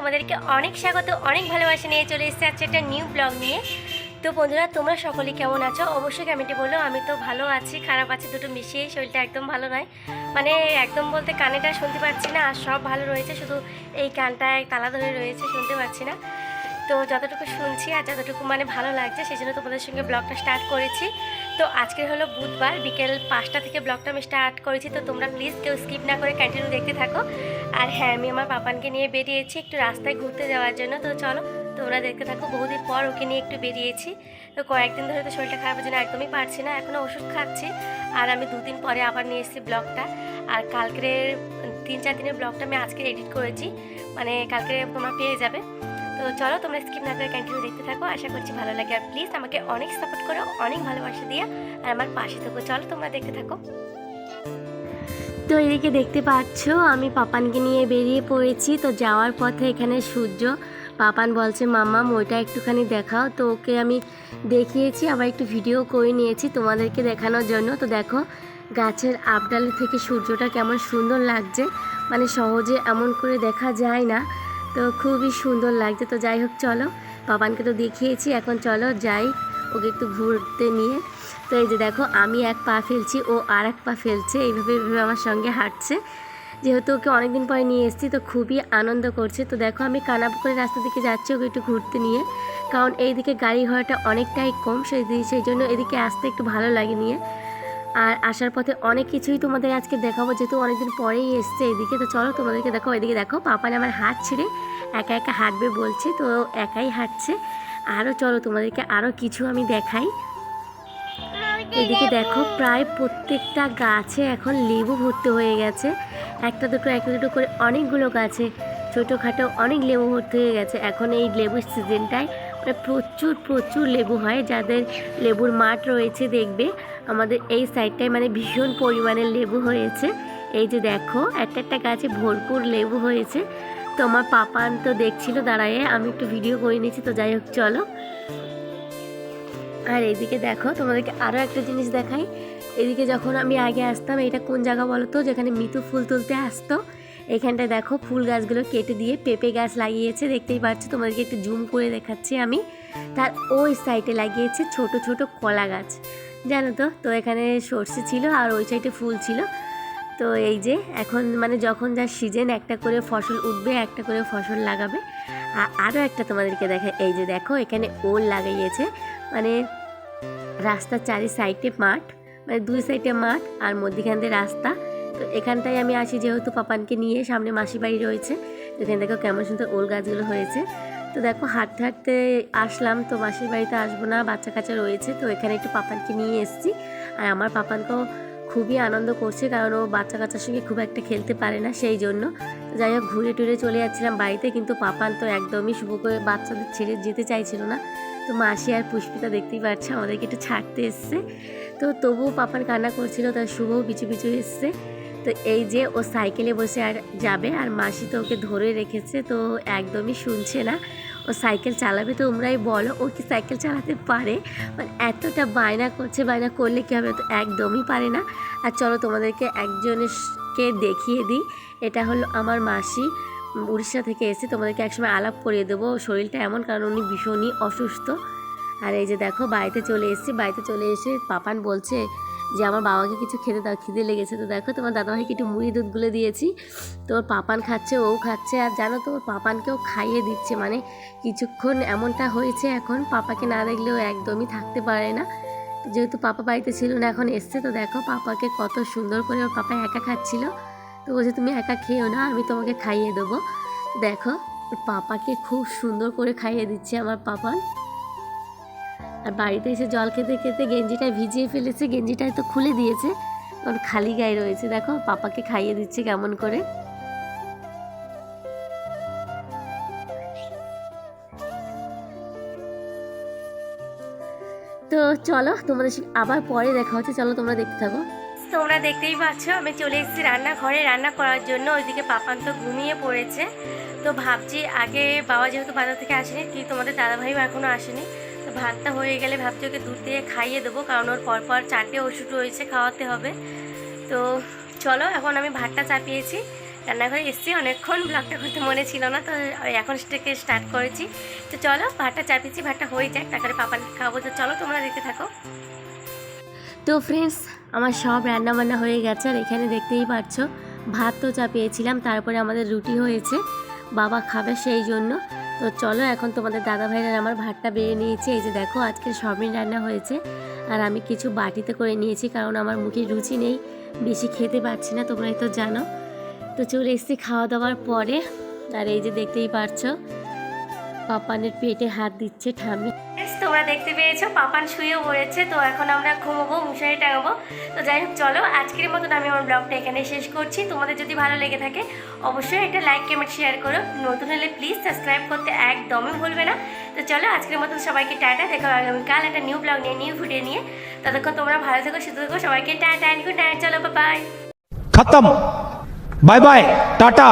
তোমাদেরকে অনেক স্বাগত, অনেক ভালোবাসা নিয়ে চলে এসেছে আজকে একটা নিউ ব্লগ নিয়ে। তো বন্ধুরা, তোমরা সকলে কেমন আছো অবশ্যই কমেন্টে বলো। আমি তো ভালো আছি, খারাপ আছি, দুটো মিশিয়ে। শরীরটা একদম ভালো নয়, মানে একদম বলতে কানেটা শুনতে পাচ্ছি না, আর সব ভালো রয়েছে, শুধু এই কানটায় তালা ধরে রয়েছে, শুনতে পাচ্ছি না। তো যতটুকু শুনছি আর যতটুকু মানে ভালো লাগছে সেই জন্য তোমাদের সঙ্গে ব্লগটা স্টার্ট করেছি। তো আজকের হলো বুধবার, বিকেল 5টা থেকে ব্লগটা আমি স্টার্ট করেছি। তো তোমরা প্লিজ কেউ স্কিপ না করে কন্টিনিউ দেখতে থাকো। আর হ্যাঁ, আমি আমার পাপানকে নিয়ে বেরিয়েছি একটু রাস্তায় ঘুরতে যাওয়ার জন্য। তো চলো তোমরা দেখতে থাকো। বহুদিন পর ওকে নিয়ে একটু বেরিয়েছি। তো কয়েকদিন ধরে তো শরীরটা খারাপের জন্য একদমই পারছি না, এখনও ওষুধ খাচ্ছি। আর আমি 2 দিন পরে আবার নিয়ে এসেছি ব্লগটা। আর কালকের 3-4 দিনের ব্লগটা আমি আজকে এডিট করেছি, মানে কালকে তোমরা পেয়ে যাবে। তো চলো তোমরা স্কিপ না করে কন্টিনিউ দেখতে থাকো, আশা করছি ভালো লাগে। আর প্লিজ আমাকে অনেক সাপোর্ট করো, অনেক ভালোবাসা দিয়ে আর আমার পাশে থাকো। চলো তোমরা দেখতে থাকো। তো এদিকে দেখতে পাচ্ছ আমি পাপানকে নিয়ে বেরিয়ে পড়েছি। তো যাওয়ার পথে এখানে সূর্য, পাপান বলছে মাম্মা ওইটা একটুখানি দেখাও। তো ওকে আমি দেখিয়েছি, আবার একটু ভিডিও করে নিয়েছি তোমাদেরকে দেখানোর জন্য। তো দেখো গাছের আপডাল থেকে সূর্যটা কেমন সুন্দর লাগছে, মানে সহজে এমন করে দেখা যায় না, তো খুবই সুন্দর লাগছে। তো যাই হোক চলো, পাপানকে তো দেখিয়েছি, এখন চলো যাই ওকে একটু ঘুরতে নিয়ে। তো এই যে দেখো আমি এক পা ফেলছি, ও আর এক পা ফেলছে, এইভাবে আমার সঙ্গে হাঁটছে। যেহেতু ওকে অনেকদিন পরে নিয়ে এসেছি তো খুবই আনন্দ করছে। তো দেখো আমি কানাপুকুরের রাস্তা দিকে যাচ্ছি ওকে একটু ঘুরতে নিয়ে, কারণ এইদিকে গাড়ি ঘোড়াটা অনেকটাই কম, সেই জন্য এদিকে আসতে একটু ভালো লাগে নিয়ে। আর আসার পথে অনেক কিছুই তোমাদের আজকে দেখাবো, যেহেতু অনেকদিন পরেই এসছে এদিকে। তো চলো তোমাদেরকে দেখো, এদিকে দেখো পাপান আমার হাত ছেড়ে একা একা হাঁটবে বলছে, তো একাই হাঁটছে। আরও চলো তোমাদেরকে আরও কিছু আমি দেখাই। এদিকে দেখো প্রায় প্রত্যেকটা গাছে এখন লেবু ভর্তি হয়ে গেছে, একটা দুটো করে অনেকগুলো গাছে ছোটোখাটো অনেক লেবু ভর্তি হয়ে গেছে। এখন এই লেবুর সিজনটায় মানে প্রচুর লেবু হয়। যাদের লেবুর মাঠ রয়েছে দেখবে আমাদের এই সাইডটায় মানে ভীষণ পরিমাণে লেবু হয়েছে। এই যে দেখো একটা গাছে ভরপুর লেবু হয়েছে। তো আমার পাপান তো দেখছিল দাঁড়ায়, আমি একটু ভিডিও করে নিয়েছি। তো যাই হোক চলো। আর এইদিকে দেখো তোমাদেরকে আরও একটা জিনিস দেখাই। এদিকে যখন আমি আগে আসতাম, এটা কোন জায়গা বলো তো, যেখানে মিতু ফুল তুলতে আসতো, এখানটায় দেখো ফুল গাছগুলো কেটে দিয়ে পেঁপে গাছ লাগিয়েছে, দেখতেই পাচ্ছ। তোমাদেরকে একটু জুম করে দেখাচ্ছি আমি। তার ওই সাইডে লাগিয়েছে ছোট কলা গাছ, জানো তো। তো এখানে সর্ষে ছিল আর ওই সাইডে ফুল ছিল। তো এই যে এখন মানে যখন যা সিজন একটা করে ফসল উঠবে, একটা করে ফসল লাগাবে। আরও একটা তোমাদেরকে দেখায়, এই যে দেখো এখানে ওল লাগাইয়েছে, মানে রাস্তার চারি সাইডে মাঠ, মানে 2 সাইডে মাঠ আর মধ্যখান দিয়ে রাস্তা। তো এখানটায় আমি আসি যেহেতু পাপানকে নিয়ে, সামনে মাসি বাড়ি রয়েছে। এখানে দেখো কেমন সুন্দর ওল গাছগুলো হয়েছে। তো দেখো হাঁটতে হাঁটতে আসলাম, তো মাসির বাড়িতে আসবো না, বাচ্চা কাচ্চা রয়েছে, তো এখানে একটু পাপানকে নিয়ে এসেছি। আর আমার পাপানকেও খুবই আনন্দ করছে, কারণ ও বাচ্চা কাচ্চার সঙ্গে খুব একটা খেলতে পারে না, সেই জন্য। যাই হোক ঘুরে টুরে চলে যাচ্ছিলাম বাড়িতে, কিন্তু পাপান তো একদমই শুভকে বাচ্চাদের ছেড়ে যেতে চাইছিল না। তো মাসি আর পুষ্পিতা দেখতেই পাচ্ছে আমাদেরকে একটু ছাড়তে এসছে। তো তবুও পাপান কান্না করছিল, তার শুভও পিছু এসছে। তো এই যে ও সাইকেলে বসে আর যাবে, আর মাসি তো ওকে ধরে রেখেছে, তো একদমই শুনছে না। ও সাইকেল চালাবে, তো তোমরাই বলো ও কি সাইকেল চালাতে পারে? মানে এতটা বায়না করছে, বায়না করলে কী হবে, তো একদমই পারে না। আর চলো তোমাদেরকে একজনকে দেখিয়ে দিই। এটা হলো আমার মাসি, উড়িষ্যা থেকে এসে, তোমাদেরকে একসময় আলাপ করিয়ে দেবো। শরীরটা এমন, কারণ উনি ভীষণই অসুস্থ। আর এই যে দেখো বাড়িতে চলে এসেছি, বাড়িতে চলে এসে পাপান বলছে যে আমার বাবাকে কিছু খেতে দাও, খিদে লেগেছে। তো দেখো তোমার দাদাভাইকে একটু মুড়ি দুধ গুলে দিয়েছি, তো ওর পাপান খাচ্ছে, ও খাচ্ছে। আর জানো তো ওর পাপানকেও খাইয়ে দিচ্ছে, মানে কিছুক্ষণ এমনটা হয়েছে এখন পাপাকে না দেখলেও একদমই থাকতে পারে না। যেহেতু পাপা বাড়িতে ছিল না, এখন এসছে। তো দেখো পাপাকে কত সুন্দর করে ওর পাপা একা খাচ্ছিল। তো বলছে তুমি একা খেয়েও না, আমি তোমাকে খাইয়ে দেবো। দেখো পাপাকে খুব সুন্দর করে খাইয়ে দিচ্ছে আমার পাপান। আর বাড়িতে এসে জল খেতে খেতে গেঞ্জিটা ভিজিয়ে ফেলেছে, গেঞ্জিটায় তো খুলে দিয়েছে, ওর খালি গায়ে রয়েছে। দেখো পাপাকে খাইয়ে দিচ্ছে কেমন করে। তো চলো তোমাদের আবার পরে দেখা হচ্ছে, চলো তোমরা দেখতে থাকো। তোমরা দেখতেই পাচ্ছ আমি চলে এসেছি রান্নাঘরে রান্না করার জন্য। ওইদিকে পাপান তো ঘুমিয়ে পড়েছে। তো ভাবছি আগে বাবা যেহেতু বাজার থেকে আসেনি, কি তোমাদের দাদাভাইও এখনও আসেনি, তো ভাতটা হয়ে গেলে ভাবছি ওকে দুধ দিয়ে খাইয়ে দেবো, কারণ ওর পরপর 4টে ওষুধ রয়েছে খাওয়াতে হবে। তো চলো এখন আমি ভাতটা চাপিয়েছি, রান্নাঘরে এসেছি, অনেকক্ষণ ব্লগটা করতে মনে ছিল না, তো এখন থেকে স্টার্ট করেছি। তো চলো ভাতটা চাপিয়েছি, ভাতটা হয়ে যাক, তারপরে পাপান খাওয়াবো। তো চলো তোমরা দেখতে থাকো। তো ফ্রেন্ডস, আমার সব রান্না বান্না হয়ে গেছে, আর এখানে দেখতেই পাচ্ছ ভাত তো চাপিয়েছিলাম, তারপরে আমাদের রুটি হয়েছে, বাবা খাবে সেই জন্য। তো চলো এখন তোমাদের দাদা ভাইরা আমার ভাতটা বেড়ে নিয়েছে। এই যে দেখো আজকে সবই রান্না হয়েছে, আর আমি কিছু বাটিতে করে নিয়েছি, কারণ আমার মুখে রুচি নেই, বেশি খেতে পারছি না, তোমরাই তো জানো। তো চলে এসেছি খাওয়া দাওয়ার পরে, আর এই যে দেখতেই পারছো পাপানের পেটে হাত দিচ্ছে ঠাম্মি। তোমরা দেখতে পেয়েছো পাপান শুয়েও পড়েছে, তো এখন আমরা ঘুমোবো, মশারি টাঙাবো। তো যাই হোক চলো, আজকের মতন আমি আমার ব্লগটা এখানে শেষ করছি। তোমাদের যদি ভালো লেগে থাকে অবশ্যই একটা লাইক কমেন্ট শেয়ার করো, নতুন হলে প্লিজ সাবস্ক্রাইব করতে একদমই ভুলবে না। তো চলো আজকের মতন সবাইকে টাটা, দেখো আগামীকাল একটা নিউ ব্লগ নিয়ে, নিউ ভিডিও নিয়ে। ততক্ষণ তোমরা ভালো থেকো, সুস্থ থেকো, সবাইকে টাটা, গুড নাইট, চলো বাই। खत्म। Bye bye Tata.